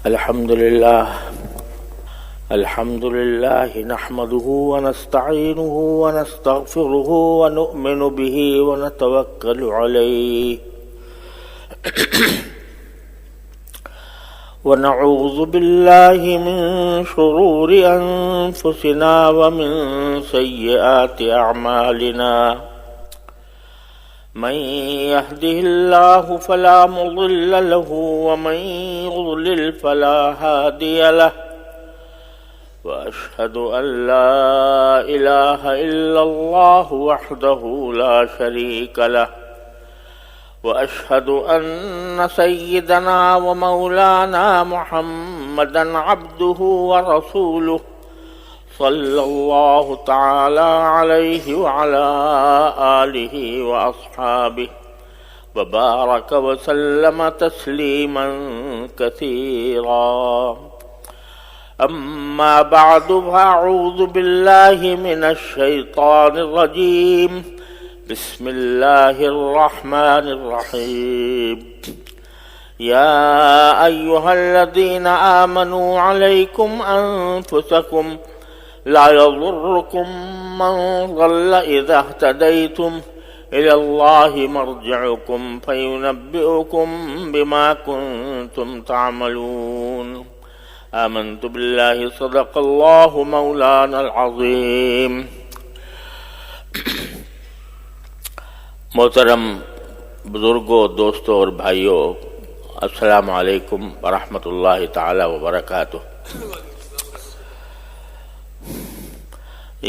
الحمد لله نحمده ونستعينه ونستغفره ونؤمن به ونتوكل عليه ونعوذ بالله من شرور أنفسنا ومن سيئات أعمالنا من يهده الله فلا مضل له ومن يضلل فلا هادي له وأشهد أن لا إله إلا الله وحده لا شريك له وأشهد أن سيدنا ومولانا محمدا عبده ورسوله صلى الله تعالى عليه وعلى آله وأصحابه وبارك وسلم تسليما كثيرا. أما بعد فأعوذ بالله من الشيطان الرجيم. بسم الله الرحمن الرحيم. يا أيها الذين آمنوا عليكم أنفسكم لا يضركم من ضل إذا اهتديتم إلى الله مرجعكم فينبئكم بما كنتم تعملون. آمنت بالله صدق الله مولانا العظيم. محترم بزرگوں، دوستوں اور بھائیوں، السلام علیکم ورحمۃ اللہ تعالی وبرکاتہ.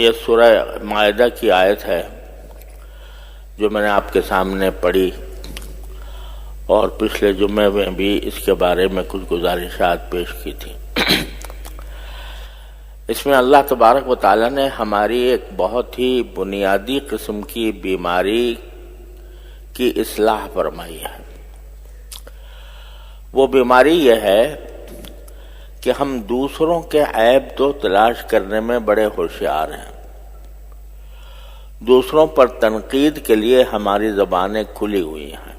یہ سورہ مائدہ کی آیت ہے جو میں نے آپ کے سامنے پڑھی، اور پچھلے جمعے میں بھی اس کے بارے میں کچھ گزارشات پیش کی تھی. اس میں اللہ تبارک و تعالیٰ نے ہماری ایک بہت ہی بنیادی قسم کی بیماری کی اصلاح فرمائی ہے. وہ بیماری یہ ہے کہ ہم دوسروں کے عیب تو تلاش کرنے میں بڑے ہوشیار ہیں. دوسروں پر تنقید کے لیے ہماری زبانیں کھلی ہوئی ہیں.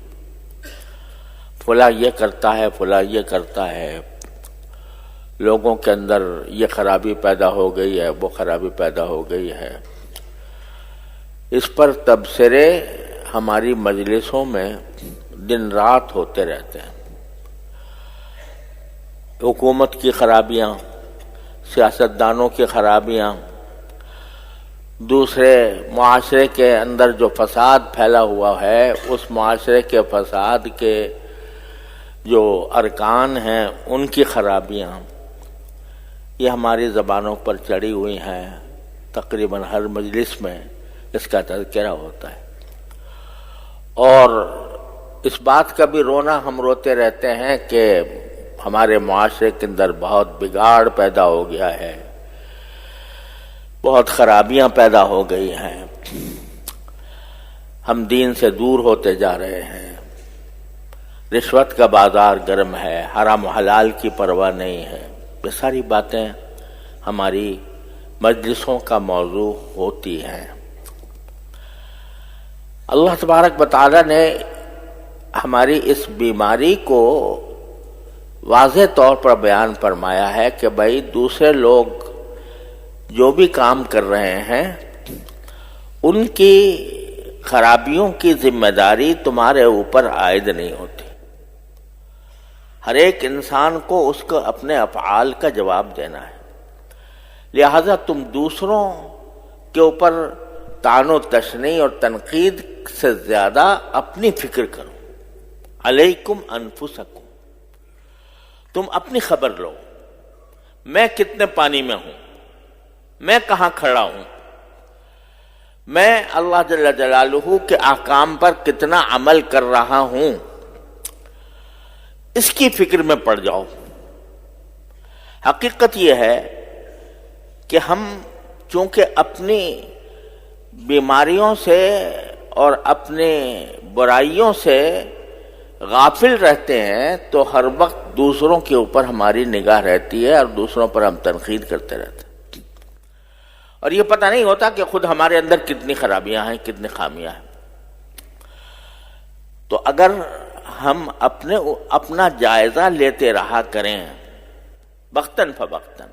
فلاں یہ کرتا ہے، فلاں یہ کرتا ہے، لوگوں کے اندر یہ خرابی پیدا ہو گئی ہے، وہ خرابی پیدا ہو گئی ہے. اس پر تبصرے ہماری مجلسوں میں دن رات ہوتے رہتے ہیں. حکومت کی خرابیاں، سیاستدانوں کی خرابیاں، دوسرے معاشرے کے اندر جو فساد پھیلا ہوا ہے اس معاشرے کے فساد کے جو ارکان ہیں ان کی خرابیاں، یہ ہماری زبانوں پر چڑھی ہوئی ہیں. تقریباً ہر مجلس میں اس کا تذکرہ ہوتا ہے، اور اس بات کا بھی رونا ہم روتے رہتے ہیں کہ ہمارے معاشرے کے اندر بہت بگاڑ پیدا ہو گیا ہے، بہت خرابیاں پیدا ہو گئی ہیں، ہم دین سے دور ہوتے جا رہے ہیں، رشوت کا بازار گرم ہے، حرام و حلال کی پرواہ نہیں ہے. یہ ساری باتیں ہماری مجلسوں کا موضوع ہوتی ہیں. اللہ تبارک و تعالیٰ نے ہماری اس بیماری کو واضح طور پر بیان فرمایا ہے کہ بھائی دوسرے لوگ جو بھی کام کر رہے ہیں ان کی خرابیوں کی ذمہ داری تمہارے اوپر عائد نہیں ہوتی. ہر ایک انسان کو اس کو اپنے افعال کا جواب دینا ہے. لہذا تم دوسروں کے اوپر طعن و تشنیع اور تنقید سے زیادہ اپنی فکر کرو. علیکم انفسکم، تم اپنی خبر لو. میں کتنے پانی میں ہوں، میں کہاں کھڑا ہوں، میں اللہ جل جلالہ کے احکام پر کتنا عمل کر رہا ہوں، اس کی فکر میں پڑ جاؤ. حقیقت یہ ہے کہ ہم چونکہ اپنی بیماریوں سے اور اپنے برائیوں سے غافل رہتے ہیں تو ہر وقت دوسروں کے اوپر ہماری نگاہ رہتی ہے اور دوسروں پر ہم تنقید کرتے رہتے ہیں، اور یہ پتہ نہیں ہوتا کہ خود ہمارے اندر کتنی خرابیاں ہیں، کتنی خامیاں ہیں. تو اگر ہم اپنا جائزہ لیتے رہا کریں وقتاً فوقتاً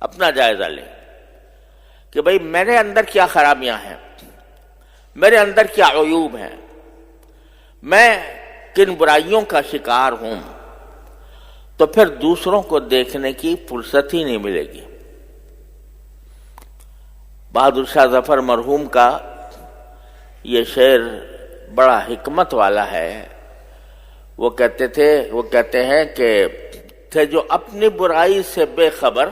اپنا جائزہ لیں کہ بھئی میرے اندر کیا خرابیاں ہیں، میرے اندر کیا عیوب ہیں، میں کن برائیوں کا شکار ہوں، تو پھر دوسروں کو دیکھنے کی فرصت ہی نہیں ملے گی۔ بہادر شاہ ظفر مرحوم کا یہ شعر بڑا حکمت والا ہے۔ وہ کہتے ہیں کہ تھے جو اپنی برائی سے بے خبر،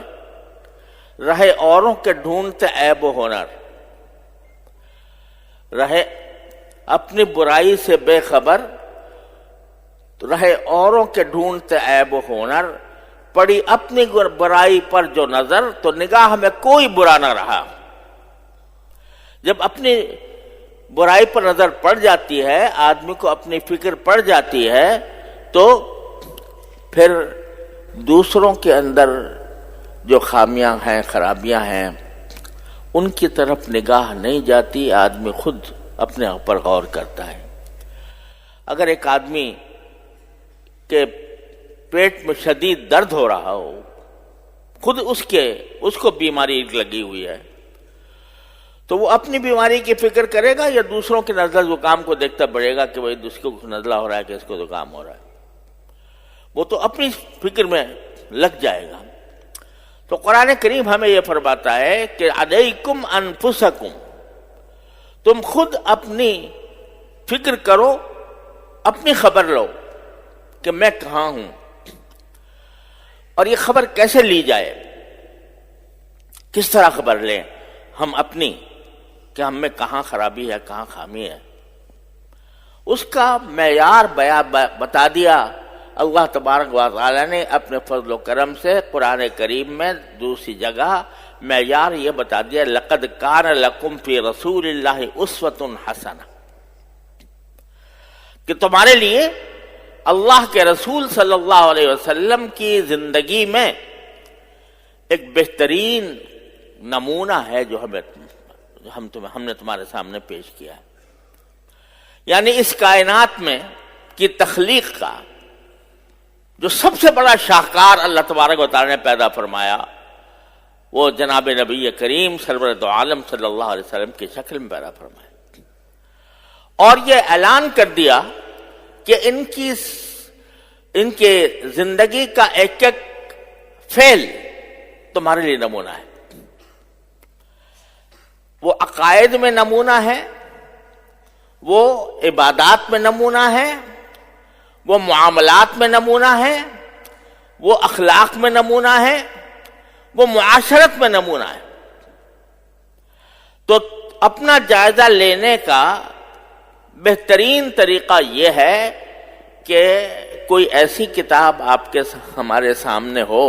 رہے اوروں کے ڈھونڈتے عیب و ہنر، رہے اپنی برائی سے بے خبر، رہے اوروں کے ڈھونڈتے عیب و ہنر، پڑی اپنی برائی پر جو نظر، تو نگاہ میں کوئی برا نہ رہا۔ جب اپنی برائی پر نظر پڑ جاتی ہے، آدمی کو اپنی فکر پڑ جاتی ہے، تو پھر دوسروں کے اندر جو خامیاں ہیں، خرابیاں ہیں، ان کی طرف نگاہ نہیں جاتی، آدمی خود اپنے آپ پر غور کرتا ہے۔ اگر ایک آدمی کے پیٹ میں شدید درد ہو رہا ہو، خود اس کو بیماری لگی ہوئی ہے، تو وہ اپنی بیماری کی فکر کرے گا یا دوسروں کے نزلہ زکام کو دیکھتا بڑھے گا کہ بھئی اس کو نزلہ ہو رہا ہے کہ اس کو زکام ہو رہا ہے؟ وہ تو اپنی فکر میں لگ جائے گا۔ تو قرآن کریم ہمیں یہ فرماتا ہے کہ علیکم انفسکم، تم خود اپنی فکر کرو، اپنی خبر لو کہ میں کہاں ہوں، اور یہ خبر کیسے لی جائے، کس طرح خبر لیں ہم اپنی کہ ہم میں کہاں خرابی ہے، کہاں خامی ہے، اس کا معیار بتا دیا اللہ تبارک و تعالی نے اپنے فضل و کرم سے قرآن کریم میں۔ دوسری جگہ معیار یہ بتا دیا، لقد کان لکم فی رسول اللہ اسوۃ حسنہ، کہ تمہارے لیے اللہ کے رسول صلی اللہ علیہ وسلم کی زندگی میں ایک بہترین نمونہ ہے جو ہم نے تمہارے سامنے پیش کیا ہے۔ یعنی اس کائنات میں کی تخلیق کا جو سب سے بڑا شاہکار اللہ تبارک و تعالی نے پیدا فرمایا، وہ جناب نبی کریم سرور دو عالم صلی اللہ علیہ وسلم کی شکل میں پیدا فرمایا، اور یہ اعلان کر دیا کہ ان کے زندگی کا ایک ایک فعل تمہارے لیے نمونہ ہے۔ وہ عقائد میں نمونہ ہے، وہ عبادات میں نمونہ ہے، وہ معاملات میں نمونہ ہے، وہ اخلاق میں نمونہ ہے، وہ معاشرت میں نمونہ ہے۔ تو اپنا جائزہ لینے کا بہترین طریقہ یہ ہے کہ کوئی ایسی کتاب آپ کے ہمارے سامنے ہو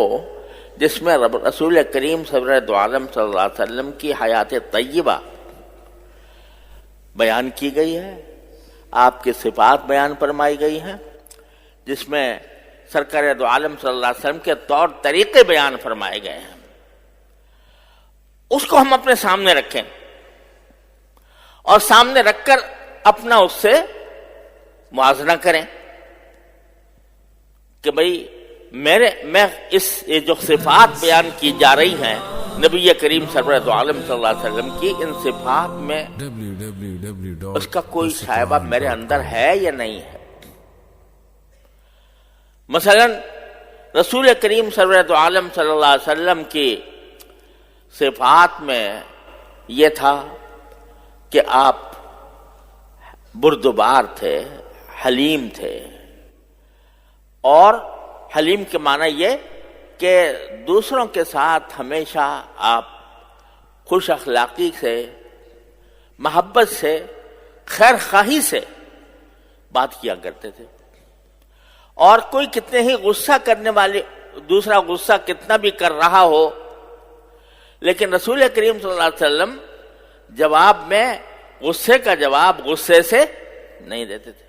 جس میں رسول کریم سرور دو عالم صلی اللہ علیہ وسلم کی حیات طیبہ بیان کی گئی ہے، آپ کی صفات بیان فرمائی گئی ہیں، جس میں سرکار دو عالم صلی اللہ علیہ وسلم کے طور طریقے بیان فرمائے گئے ہیں، اس کو ہم اپنے سامنے رکھیں اور سامنے رکھ کر اپنا اس سے موازنہ کریں کہ بھئی یہ جو صفات بیان کی جا رہی ہیں نبی کریم سرور دو عالم صلی اللہ علیہ وسلم کی، ان صفات میں اس کا کوئی شائبہ میرے اندر ہے یا نہیں ہے۔ مثلا رسول کریم سرور دو عالم صلی اللہ علیہ وسلم کی صفات میں یہ تھا کہ آپ بردبار تھے، حلیم تھے، اور حلیم کے معنی یہ کہ دوسروں کے ساتھ ہمیشہ آپ خوش اخلاقی سے، محبت سے، خیر خواہی سے بات کیا کرتے تھے، اور کوئی کتنے ہی غصہ کرنے والے، دوسرا غصہ کتنا بھی کر رہا ہو، لیکن رسول کریم صلی اللہ علیہ وسلم جواب میں غصے کا جواب غصے سے نہیں دیتے تھے۔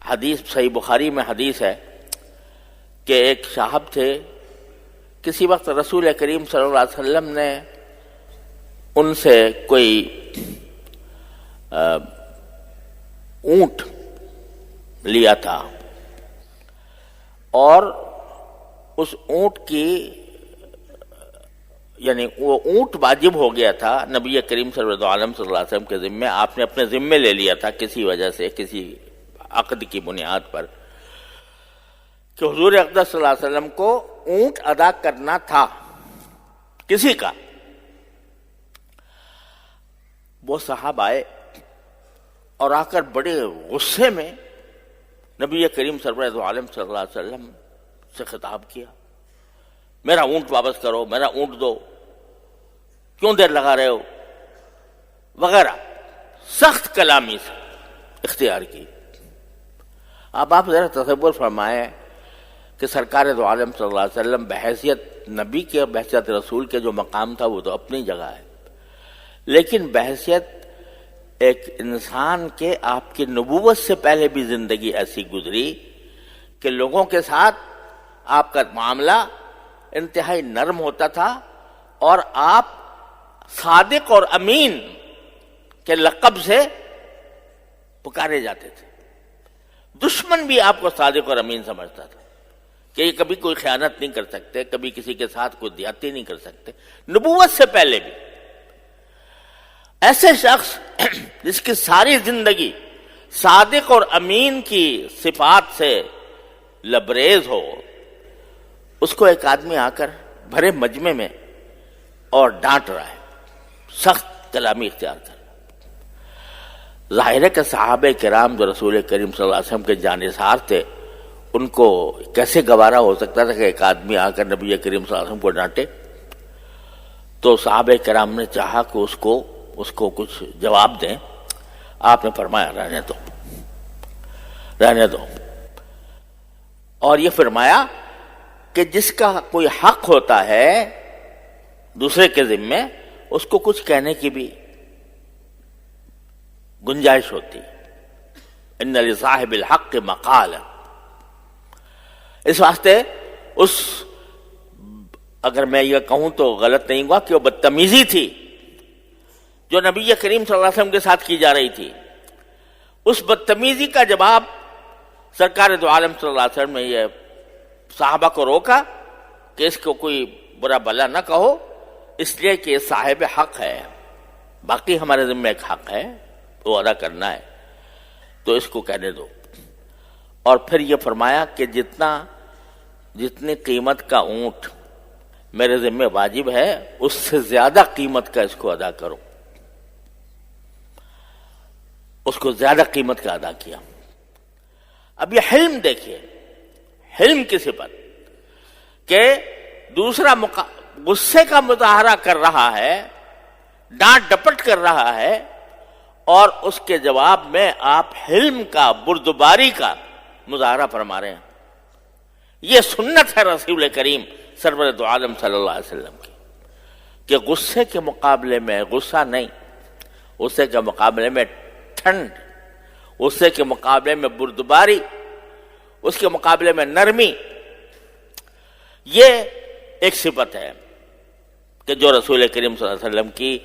حدیث صحیح بخاری میں حدیث ہے کہ ایک صاحب تھے، کسی وقت رسول کریم صلی اللہ علیہ وسلم نے ان سے کوئی اونٹ لیا تھا، اور اس اونٹ کی یعنی وہ اونٹ واجب ہو گیا تھا نبی کریم صلی اللہ علیہ وسلم کے ذمے، آپ نے اپنے ذمے لے لیا تھا کسی وجہ سے، کسی عقد کی بنیاد پر، کہ حضور اقدس صلی اللہ علیہ وسلم کو اونٹ ادا کرنا تھا کسی کا۔ وہ صاحب آئے اور آ کر بڑے غصے میں نبی کریم صلی اللہ علیہ وسلم سے خطاب کیا، میرا اونٹ واپس کرو، میرا اونٹ دو، کیوں دیر لگا رہے ہو، وغیرہ سخت کلامی سے اختیار کی۔ اب آپ ذرا تصور فرمائیں کہ سرکار دو عالم صلی اللہ علیہ وسلم بحیثیت نبی کے، بحیثیت رسول کے جو مقام تھا وہ تو اپنی جگہ ہے، لیکن بحیثیت ایک انسان کے، آپ کی نبوت سے پہلے بھی زندگی ایسی گزری کہ لوگوں کے ساتھ آپ کا معاملہ انتہائی نرم ہوتا تھا، اور آپ صادق اور امین کے لقب سے پکارے جاتے تھے۔ دشمن بھی آپ کو صادق اور امین سمجھتا تھا کہ یہ کبھی کوئی خیانت نہیں کر سکتے، کبھی کسی کے ساتھ کوئی زیادتی نہیں کر سکتے، نبوت سے پہلے بھی۔ ایسے شخص جس کی ساری زندگی صادق اور امین کی صفات سے لبریز ہو، اس کو ایک آدمی آ کر بھرے مجمع میں اور ڈانٹ رہا ہے، سخت کلامی اختیار کر رہا ہے۔ ظاہر ہے کہ صحابہ کرام جو رسول کریم صلی اللہ علیہ وسلم کے جانثار تھے، ان کو کیسے گوارا ہو سکتا تھا کہ ایک آدمی آ کر نبی کریم صلی اللہ علیہ وسلم کو ڈانٹے؟ تو صحابہ کرام نے چاہا کہ اس کو کچھ جواب دیں۔ آپ نے فرمایا رہنے دو، اور یہ فرمایا کہ جس کا کوئی حق ہوتا ہے دوسرے کے ذمے، اس کو کچھ کہنے کی بھی گنجائش ہوتی، ان لصاحب الحق مقالا۔ اس واسطے اگر میں یہ کہوں تو غلط نہیں ہوا کہ وہ بدتمیزی تھی جو نبی کریم صلی اللہ علیہ وسلم کے ساتھ کی جا رہی تھی، اس بدتمیزی کا جواب سرکار دو عالم صلی اللہ علیہ وسلم نے یہ صحابہ کو روکا کہ اس کو کوئی برا بلا نہ کہو، اس لیے کہ یہ صاحب حق ہے، باقی ہمارے ذمہ ایک حق ہے وہ ادا کرنا ہے، تو اس کو کہنے دو۔ اور پھر یہ فرمایا کہ جتنی قیمت کا اونٹ میرے ذمہ واجب ہے، اس سے زیادہ قیمت کا اس کو ادا کرو۔ اس کو زیادہ قیمت کا ادا کیا۔ اب یہ حلم دیکھیے، حلم کی صفت کہ دوسرا غصے کا مظاہرہ کر رہا ہے، ڈانٹ ڈپٹ کر رہا ہے، اور اس کے جواب میں آپ حلم کا، بردباری کا مظاہرہ فرما رہے ہیں۔ یہ سنت ہے رسول کریم سرور دو عالم صلی اللہ علیہ وسلم کی، کہ غصے کے مقابلے میں غصہ نہیں، غصے کے مقابلے میں ٹھنڈ، غصے کے مقابلے میں بردباری، اس کے مقابلے میں نرمی، یہ ایک صفت ہے کہ جو رسول کریم صلی اللہ علیہ وسلم کی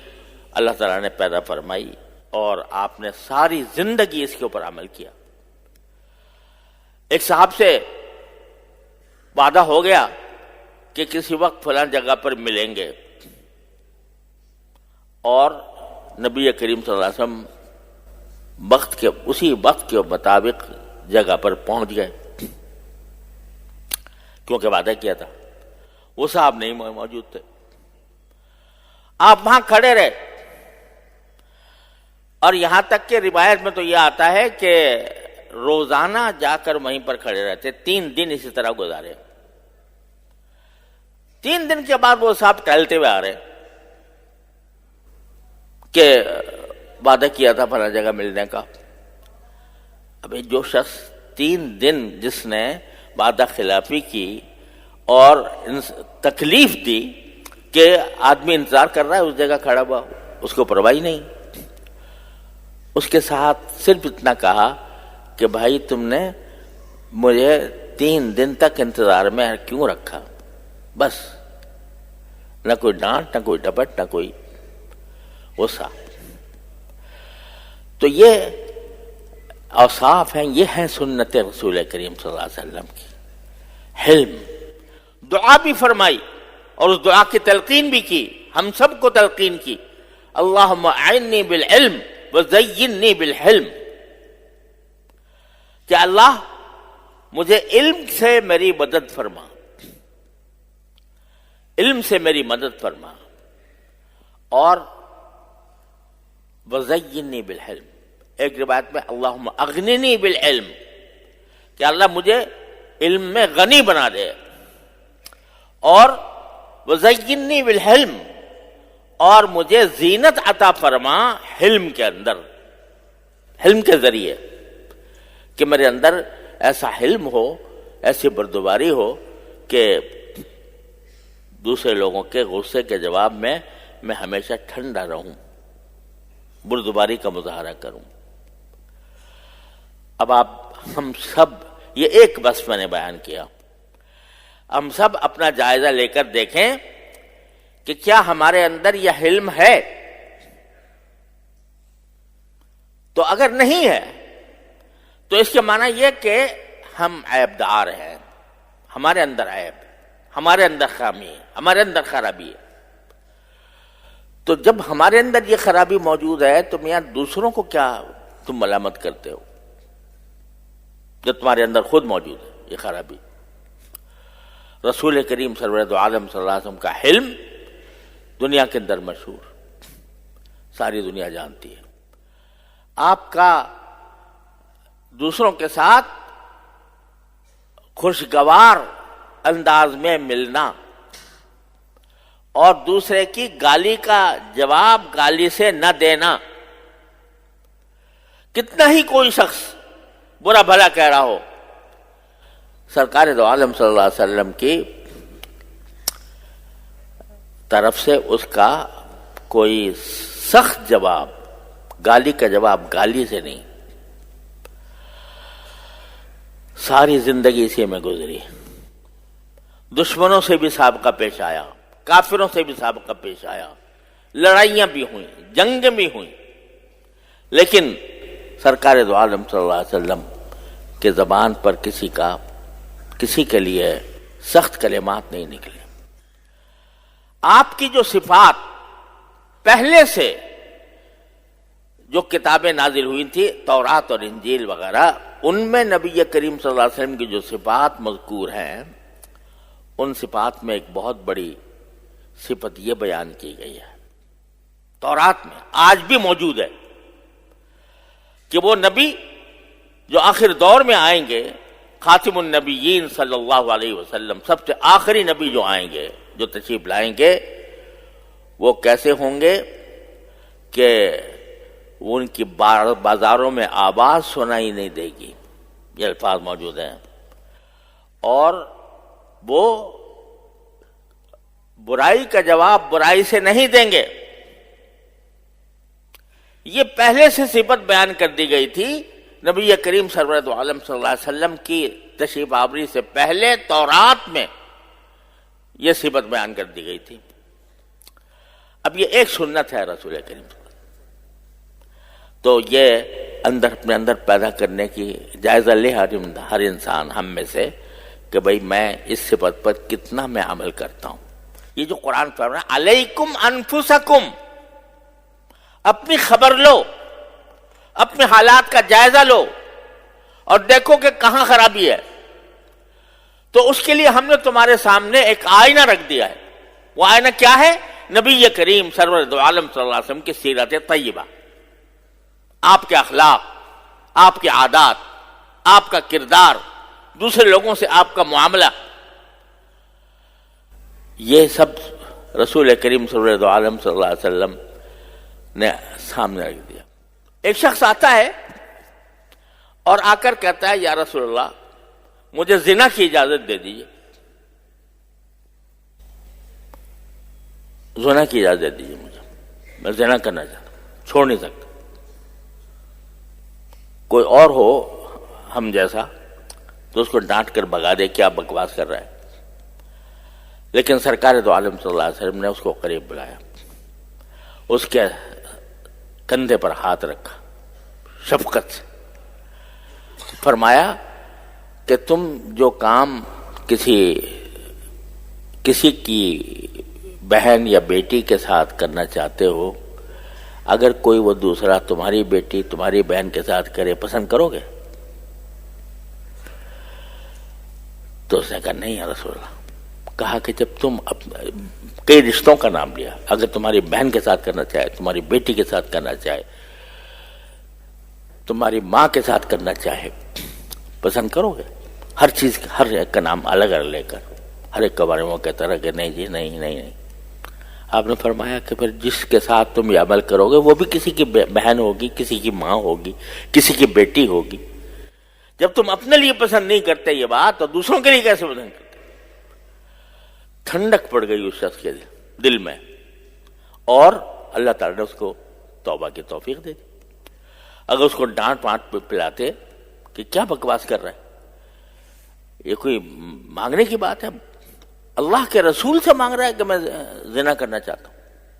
اللہ تعالیٰ نے پیدا فرمائی، اور آپ نے ساری زندگی اس کے اوپر عمل کیا۔ ایک صاحب سے وعدہ ہو گیا کہ کسی وقت فلاں جگہ پر ملیں گے، اور نبی کریم صلی اللہ علیہ وسلم اسی وقت کے مطابق جگہ پر پہنچ گئے، کیونکہ وعدہ کیا تھا۔ وہ صاحب نہیں موجود تھے، آپ وہاں کھڑے رہے، اور یہاں تک کہ روایت میں تو یہ آتا ہے کہ روزانہ جا کر وہیں پر کھڑے رہتے، 3 دن اسی طرح گزارے۔ 3 دن کے بعد وہ صاحب ٹہلتے ہوئے آ رہے کہ وعدہ کیا تھا فلاں جگہ ملنے کا۔ ابھی جو شخص 3 دن جس نے وعدہ خلافی کی اور تکلیف دی کہ آدمی انتظار کر رہا ہے اس جگہ کھڑا ہوا، اس کو پرواہ نہیں، اس کے ساتھ صرف اتنا کہا کہ بھائی تم نے مجھے 3 دن تک انتظار میں کیوں رکھا؟ بس، نہ کوئی ڈانٹ، نہ کوئی ڈپٹ، نہ کوئی غصہ۔ تو یہ اوصاف ہیں، یہ ہے سنت رسول کریم صلی اللہ علیہ وسلم کی۔ حلم، دعا بھی فرمائی اور اس دعا کی تلقین بھی کی، ہم سب کو تلقین کی، اللہم اعنی بالعلم وزینی بالحلم، کہ اللہ مجھے علم سے میری مدد فرما، علم سے میری مدد فرما، اور وزینی بالحلم، ایک روایت میں اللہم اغننی بالعلم، کہ اللہ مجھے علم میں غنی بنا دے، اور وزینی بالحلم، اور مجھے زینت عطا فرما حلم کے اندر، حلم کے ذریعے، کہ میرے اندر ایسا حلم ہو، ایسی بردباری ہو کہ دوسرے لوگوں کے غصے کے جواب میں ہمیشہ ٹھنڈا رہوں، بردباری کا مظاہرہ کروں۔ اب ہم سب، یہ ایک بس میں نے بیان کیا، ہم سب اپنا جائزہ لے کر دیکھیں کہ کیا ہمارے اندر یہ حلم ہے؟ تو اگر نہیں ہے تو اس کے معنی یہ کہ ہم عیب دار ہیں، ہمارے اندر عیب، ہمارے اندر خامی ہے، ہمارے اندر خرابی ہے۔ تو جب ہمارے اندر یہ خرابی موجود ہے تو میاں دوسروں کو کیا تم ملامت کرتے ہو جب تمہارے اندر خود موجود ہے یہ خرابی؟ رسول کریم سرور دو عالم صلی اللہ علیہ وسلم کا حلم دنیا کے اندر مشہور، ساری دنیا جانتی ہے۔ آپ کا دوسروں کے ساتھ خوشگوار انداز میں ملنا اور دوسرے کی گالی کا جواب گالی سے نہ دینا، کتنا ہی کوئی شخص برا بھلا کہہ رہا ہو، سرکار دو عالم صلی اللہ علیہ وسلم کی طرف سے اس کا کوئی سخت جواب، گالی کا جواب گالی سے نہیں، ساری زندگی اسی میں گزری، دشمنوں سے بھی سابقہ پیش آیا، کافروں سے بھی سابقہ پیش آیا، لڑائیاں بھی ہوئیں، جنگیں بھی ہوئیں، لیکن سرکار دو عالم صلی اللہ علیہ وسلم کے زبان پر کسی کے لیے سخت کلمات نہیں نکلے۔ آپ کی جو صفات پہلے سے جو کتابیں نازل ہوئی تھی، تورات اور انجیل وغیرہ، ان میں نبی کریم صلی اللہ علیہ وسلم کی جو صفات مذکور ہیں، ان صفات میں ایک بہت بڑی صفت یہ بیان کی گئی ہے، تورات میں آج بھی موجود ہے، کہ وہ نبی جو آخر دور میں آئیں گے، خاتم النبیین صلی اللہ علیہ وسلم، سب سے آخری نبی جو آئیں گے، جو تشریف لائیں گے، وہ کیسے ہوں گے کہ ان کی بازاروں میں آواز سنائی نہیں دے گی، یہ الفاظ موجود ہیں، اور وہ برائی کا جواب برائی سے نہیں دیں گے۔ یہ پہلے سے صفت بیان کر دی گئی تھی نبی کریم سرور دو عالم صلی اللہ علیہ وسلم کی تشریف آوری سے پہلے، تورات میں یہ صفت بیان کر دی گئی تھی۔ اب یہ ایک سنت ہے رسول کریم، تو یہ اپنے اندر پیدا کرنے کی جائزہ لے ہر انسان ہم میں سے کہ بھئی میں اس صفت پر کتنا میں عمل کرتا ہوں۔ یہ جو قرآن فرما رہا ہے علیکم انفسکم، اپنی خبر لو، اپنے حالات کا جائزہ لو اور دیکھو کہ کہاں خرابی ہے، تو اس کے لیے ہم نے تمہارے سامنے ایک آئینہ رکھ دیا ہے۔ وہ آئینہ کیا ہے؟ نبی کریم سرور دو عالم صلی اللہ علیہ وسلم کی سیرت طیبہ، آپ کے اخلاق، آپ کے عادات، آپ کا کردار، دوسرے لوگوں سے آپ کا معاملہ، یہ سب رسول کریم سرور دو عالم صلی اللہ علیہ وسلم نے سامنے رکھ دیا۔ ایک شخص آتا ہے اور آ کر کہتا ہے یا رسول اللہ مجھے زنا کی اجازت دے دیجیے، زنا کی اجازت دے دیجیے مجھے، میں زنا کرنا چاہتا ہوں، چھوڑ نہیں سکتا۔ کوئی اور ہو ہم جیسا تو اس کو ڈانٹ کر بھگا دے، کیا بکواس کر رہا ہے، لیکن سرکار دو عالم صلی اللہ علیہ وسلم نے اس کو قریب بلایا، اس کے کندھے پر ہاتھ رکھا، شفقت سے فرمایا کہ تم جو کام کسی کسی کی بہن یا بیٹی کے ساتھ کرنا چاہتے ہو، اگر کوئی وہ دوسرا تمہاری بیٹی تمہاری بہن کے ساتھ کرے، پسند کرو گے؟ تو اس نے کہا نہیں یا رسول اللہ۔ کہا کہ جب تم کئی رشتوں کا نام لیا، اگر تمہاری بہن کے ساتھ کرنا چاہے، تمہاری بیٹی کے ساتھ کرنا چاہے، تمہاری ماں کے ساتھ کرنا چاہے، پسند کرو گے؟ ہر چیز ہر ایک کا نام الگ الگ لے کر ہر ایک کے بارے میں کہتا رہا کہ نہیں جی نہیں نہیں نہیں۔ آپ نے فرمایا کہ پھر جس کے ساتھ تم یہ عمل کرو گے وہ بھی کسی کی بہن ہوگی، کسی کی ماں ہوگی، کسی کی بیٹی ہوگی۔ جب تم اپنے لیے پسند نہیں کرتے یہ بات، تو دوسروں کے لیے کیسے پسند کرتے؟ ٹھنڈک پڑ گئی اس شخص کے دل میں، اور اللہ تعالیٰ نے اس کو توبہ کی توفیق دے دی۔ اگر اس کو ڈانٹ پہ پلاتے کہ کیا بکواس کر رہا ہے، یہ کوئی مانگنے کی بات ہے؟ اللہ کے رسول سے مانگ رہا ہے کہ میں زنا کرنا چاہتا ہوں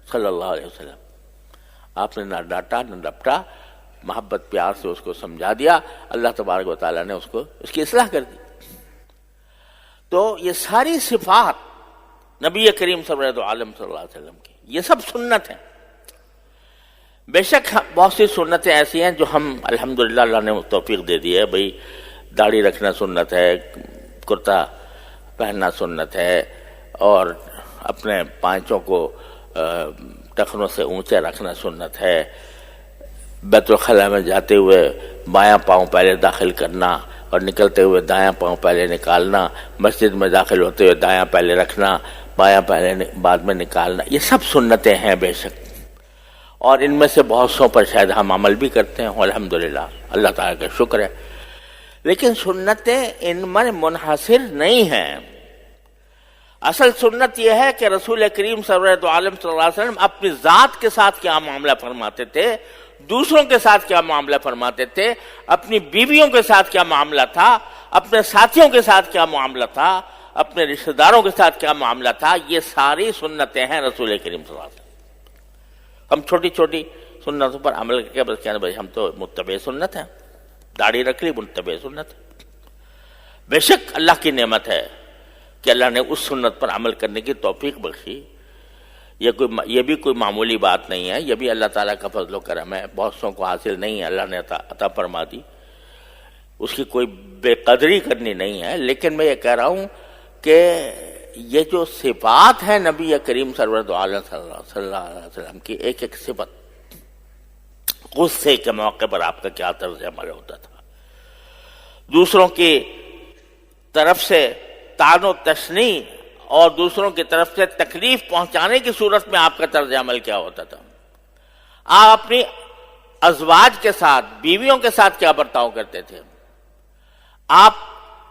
صلی اللہ علیہ وسلم۔ آپ نے نہ ڈانٹا نہ ڈپٹا، محبت پیار سے اس کو سمجھا دیا، اللہ تبارک و تعالیٰ نے اس کی اصلاح کر دی۔ تو یہ ساری صفات نبی کریم سرورۃ عالم صلی اللہ علیہ وسلم کی، یہ سب سنت ہیں۔ بے شک بہت سی سنتیں ایسی ہیں جو ہم الحمدللہ اللہ نے توفیق دے دی ہے، بھئی داڑھی رکھنا سنت ہے، کرتا پہننا سنت ہے، اور اپنے پانچوں کو ٹخنوں سے اونچے رکھنا سنت ہے، بیت الخلاء میں جاتے ہوئے بایاں پاؤں پہلے داخل کرنا اور نکلتے ہوئے دایاں پاؤں پہلے نکالنا، مسجد میں داخل ہوتے ہوئے دایاں پہلے رکھنا، بایاں پہلے بعد میں نکالنا، یہ سب سنتیں ہیں بے شک، اور ان میں سے بہت سو پر شاید ہم عمل بھی کرتے ہیں الحمدللہ، اللہ تعالیٰ کا شکر ہے۔ لیکن سنتیں ان میں منحصر نہیں ہیں۔ اصل سنت یہ ہے کہ رسول کریم سرورۃ عالم صلی اللہ علیہ وسلم اپنی ذات کے ساتھ کیا معاملہ فرماتے تھے، دوسروں کے ساتھ کیا معاملہ فرماتے تھے، اپنی بیویوں کے ساتھ کیا معاملہ تھا، اپنے ساتھیوں کے ساتھ کیا معاملہ تھا، اپنے رشتہ داروں کے ساتھ کیا معاملہ تھا، یہ ساری سنتیں ہیں رسول کریم صلی اللہ علیہ وسلم۔ ہم چھوٹی چھوٹی سنتوں پر عمل کر کے بس کہنا بھائی ہم تو متبع سنت ہیں، داڑھی رکھ لی متبع سنت ہے۔ بے شک اللہ کی نعمت ہے کہ اللہ نے اس سنت پر عمل کرنے کی توفیق بخشی، یہ بھی کوئی معمولی بات نہیں ہے، یہ بھی اللہ تعالیٰ کا فضل و کرم ہے، بہت سو کو حاصل نہیں ہے، اللہ نے عطا فرما دی، اس کی کوئی بے قدری کرنی نہیں ہے۔ لیکن میں یہ کہہ رہا ہوں کہ یہ جو صفات ہیں نبی کریم سرورۃ عالم صلی اللہ علیہ وسلم کی، ایک ایک صفت، غصے کے موقع پر آپ کا کیا طرز عمل ہوتا تھا، دوسروں کی طرف سے طعن و تشنیع اور دوسروں کی طرف سے تکلیف پہنچانے کی صورت میں آپ کا طرز عمل کیا ہوتا تھا، آپ اپنی ازواج کے ساتھ، بیویوں کے ساتھ کیا برتاؤ کرتے تھے، آپ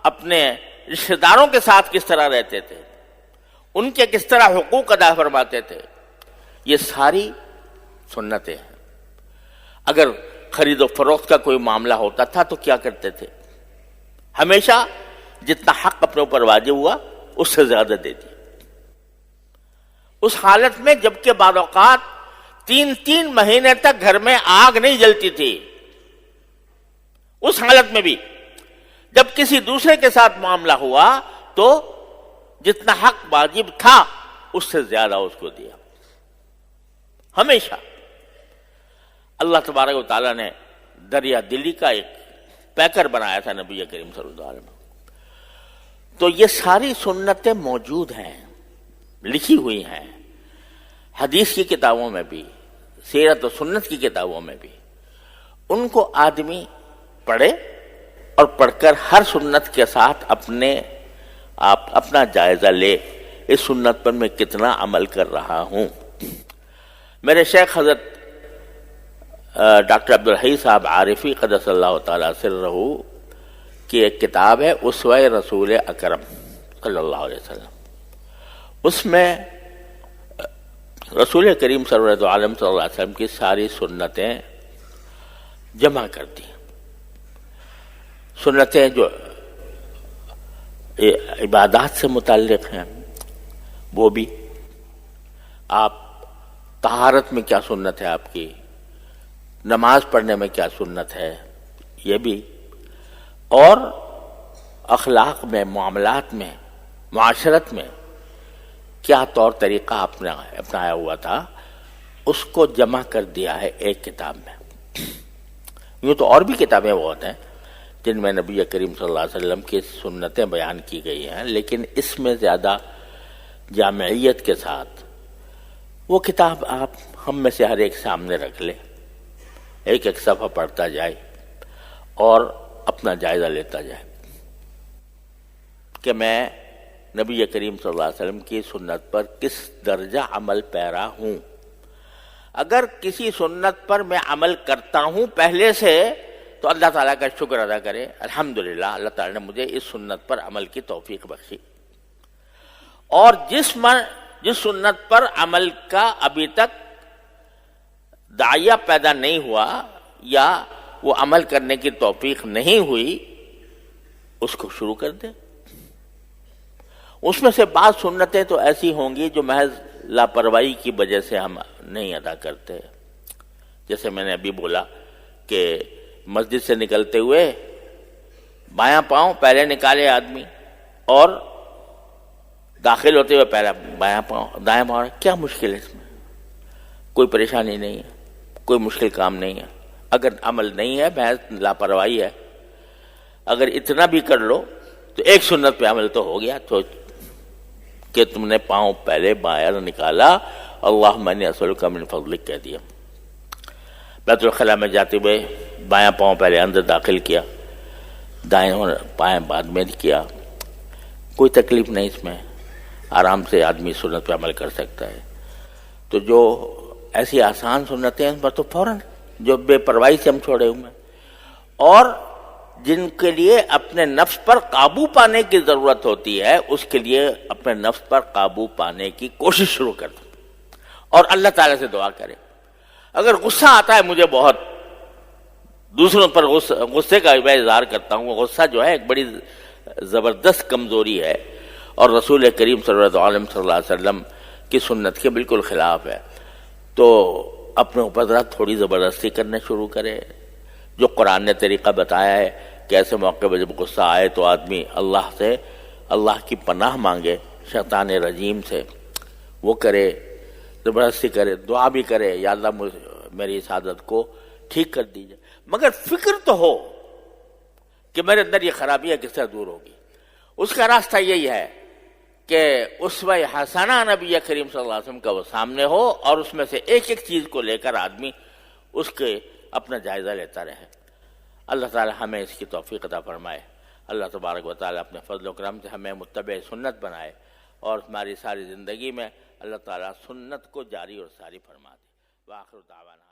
اپنے رشتہ داروں کے ساتھ کس طرح رہتے تھے، ان کے کس طرح حقوق ادا فرماتے تھے، یہ ساری سنتیں ہیں۔ اگر خرید و فروخت کا کوئی معاملہ ہوتا تھا تو کیا کرتے تھے؟ ہمیشہ جتنا حق اپنے اوپر واجب ہوا اس سے زیادہ دے دیا۔ اس حالت میں جبکہ بعض اوقات 3 مہینے تک گھر میں آگ نہیں جلتی تھی، اس حالت میں بھی جب کسی دوسرے کے ساتھ معاملہ ہوا تو جتنا حق واجب تھا اس سے زیادہ اس کو دیا۔ ہمیشہ اللہ تبارک و تعالیٰ نے دریا دلی کا ایک پیکر بنایا تھا نبی کریم صلی اللہ علیہ وسلم۔ تو یہ ساری سنتیں موجود ہیں، لکھی ہوئی ہیں، حدیث کی کتابوں میں بھی، سیرت و سنت کی کتابوں میں بھی۔ ان کو آدمی پڑھے اور پڑھ کر ہر سنت کے ساتھ اپنا جائزہ لے، اس سنت پر میں کتنا عمل کر رہا ہوں۔ میرے شیخ حضرت ڈاکٹر عبدالحی صاحب عارفی قدس اللہ تعالیٰ سرہ کی ایک کتاب ہے اسوہ رسول اکرم صلی اللہ علیہ وسلم، اس میں رسول کریم سرورۃ عالم صلی اللہ علیہ وسلم کی ساری سنتیں جمع کر دی۔ سنتیں جو عبادات سے متعلق ہیں وہ بھی، آپ طہارت میں کیا سنت ہے، آپ کی نماز پڑھنے میں کیا سنت ہے، یہ بھی، اور اخلاق میں، معاملات میں، معاشرت میں کیا طور طریقہ اپنایا ہوا تھا، اس کو جمع کر دیا ہے ایک کتاب میں۔ یوں تو اور بھی کتابیں بہت ہیں جن میں نبی کریم صلی اللہ علیہ وسلم کی سنتیں بیان کی گئی ہیں، لیکن اس میں زیادہ جامعیت کے ساتھ وہ کتاب آپ ہم میں سے ہر ایک سامنے رکھ لے، ایک ایک صفحہ پڑھتا جائے اور اپنا جائزہ لیتا جائے کہ میں نبی کریم صلی اللہ علیہ وسلم کی سنت پر کس درجہ عمل پیرا ہوں۔ اگر کسی سنت پر میں عمل کرتا ہوں پہلے سے تو اللہ تعالیٰ کا شکر ادا کرے، الحمدللہ اللہ تعالیٰ نے مجھے اس سنت پر عمل کی توفیق بخشی۔ اور جس سنت پر عمل کا ابھی تک داعیہ پیدا نہیں ہوا یا وہ عمل کرنے کی توفیق نہیں ہوئی، اس کو شروع کر دے۔ اس میں سے بعض سنتیں تو ایسی ہوں گی جو محض لاپرواہی کی وجہ سے ہم نہیں ادا کرتے، جیسے میں نے ابھی بولا کہ مسجد سے نکلتے ہوئے بایاں پاؤں پہلے نکالے آدمی، اور داخل ہوتے ہوئے پہلا بایاں پاؤں دائیں پاؤں۔ کیا مشکل ہے اس میں؟ کوئی پریشانی نہیں ہے، کوئی مشکل کام نہیں ہے۔ اگر عمل نہیں ہے، محض لاپرواہی ہے، اگر اتنا بھی کر لو تو ایک سنت پہ عمل تو ہو گیا، تو کہ تم نے پاؤں پہلے بایاں نکالا، اللہم انی اسألک من فضلک کہہ دیا۔ بیت الخلاء میں جاتے ہوئے بایاں پاؤں پہلے اندر داخل کیا، دائیں پائیں بعد میں کیا، کوئی تکلیف نہیں اس میں، آرام سے آدمی سنت پہ عمل کر سکتا ہے۔ تو جو ایسی آسان سنتیں ہیں ان پر تو فوراً جو بے پرواہی سے ہم چھوڑے ہوئے ہیں، اور جن کے لیے اپنے نفس پر قابو پانے کی ضرورت ہوتی ہے، اس کے لیے اپنے نفس پر قابو پانے کی کوشش شروع کر دیں اور اللہ تعالیٰ سے دعا کرے۔ اگر غصہ آتا ہے مجھے بہت، دوسروں پر غصے کا میں اظہار کرتا ہوں، غصہ جو ہے ایک بڑی زبردست کمزوری ہے اور رسول کریم صلی اللہ علیہ وسلم کی سنت کے بالکل خلاف ہے، تو اپنے اوپر ذرا تھوڑی زبردستی کرنے شروع کرے۔ جو قرآن نے طریقہ بتایا ہے کہ ایسے موقع پہ جب غصہ آئے تو آدمی اللہ کی پناہ مانگے شیطان رجیم سے، وہ کرے، زبردستی کرے، دعا بھی کرے، یا اللہ میری اس عادت کو ٹھیک کر دیجئے، مگر فکر تو ہو کہ میرے اندر یہ خرابی ہے کس طرح دور ہوگی۔ اس کا راستہ یہی ہے کہ اسوہ حسنہ نبی کریم صلی اللہ علیہ وسلم کا وہ سامنے ہو، اور اس میں سے ایک ایک چیز کو لے کر آدمی اس کے اپنا جائزہ لیتا رہے۔ اللہ تعالی ہمیں اس کی توفیق عطا فرمائے۔ اللہ تبارک و تعالی اپنے فضل و کرم سے ہمیں متبع سنت بنائے، اور ہماری ساری زندگی میں اللہ تعالی سنت کو جاری اور ساری فرما دے۔ وآخر دعوانا